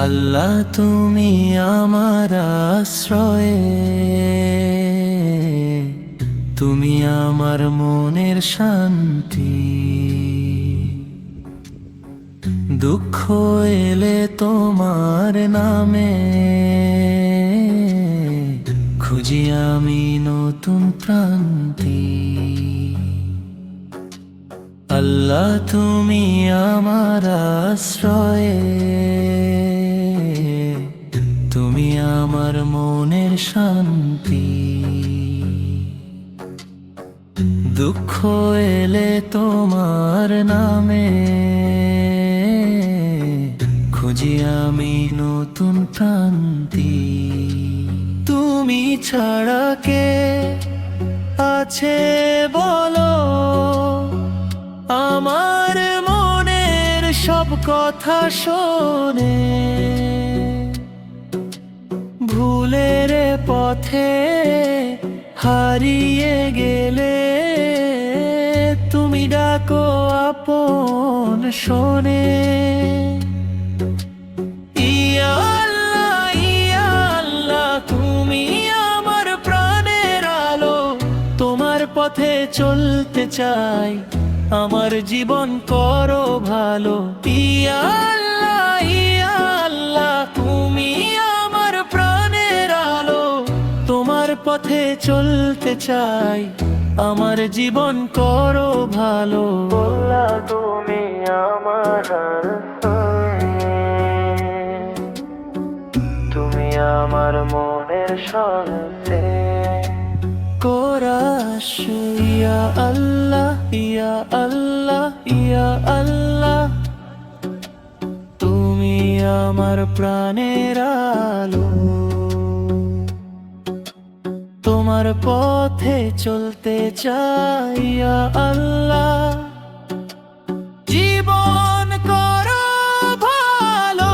আল্লাহ তুমি আমার আশ্রয়ে, তুমি আমার মনের শান্তি। দুঃখ এলে তোমার নামে খুঁজি আমি নতুন প্রান্তি। আল্লাহ তুমি আমার আশ্রয়ে, তুমি আমার মনের শান্তি। দুঃখ এলে তোমার নামে খুঁজি আমি নতুন প্রান্তি। তুমি ছাড়া কে আছে বলো, আমার মনের সব কথা শোনে। ভুলের পথে হারিয়ে গেলে তুমি ডাকো আপন শোনে। ইয়া আল্লাহ, ইয়া আল্লাহ, তুমি আমার প্রাণের আলো। তোমার পথে চলতে চাই, আমার জীবন করো ভালো। ইয়া আল্লাহ, ইয়া আল্লাহ, তুমি আমার প্রাণের আলো। তোমার পথে চলতে চাই, আমার জীবন করো ভালো। আল্লাহ তুমি আমার তুমি আমার মনের শান্তি। কোরাস ইয়া আল্লাহ, ইয়া আল্লাহ, ইয়া আল্লাহ, তুমি আমার প্রাণের আলো। তোমার পথে চলতে চাই ইয়া আল্লাহ, জীবন করো ভালো।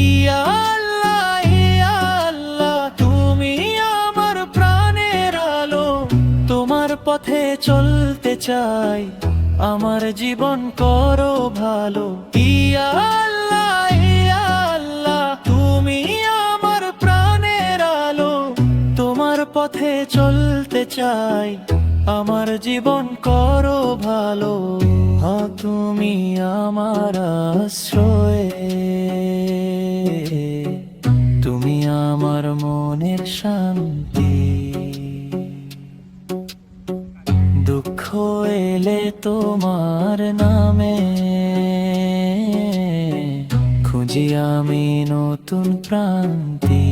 ইয়া আল্লাহ, ইয়া আল্লাহ, তুমি আমার প্রাণের আলো। তোমার পথে চলতে চাই, আমার জীবন করো ভালো। ইয়া আল্লাহ, ইয়া আল্লাহ, তুমি আমার প্রাণের আলো। তোমার পথে চলতে চাই, আমার জীবন করো ভালো। হ্যাঁ তুমি আমার আশ্রয়ে, তুমি আমার মনের শান্তি। দুঃখ এলে তোমার নামে খুঁজি আমি নতুন প্রান্তি।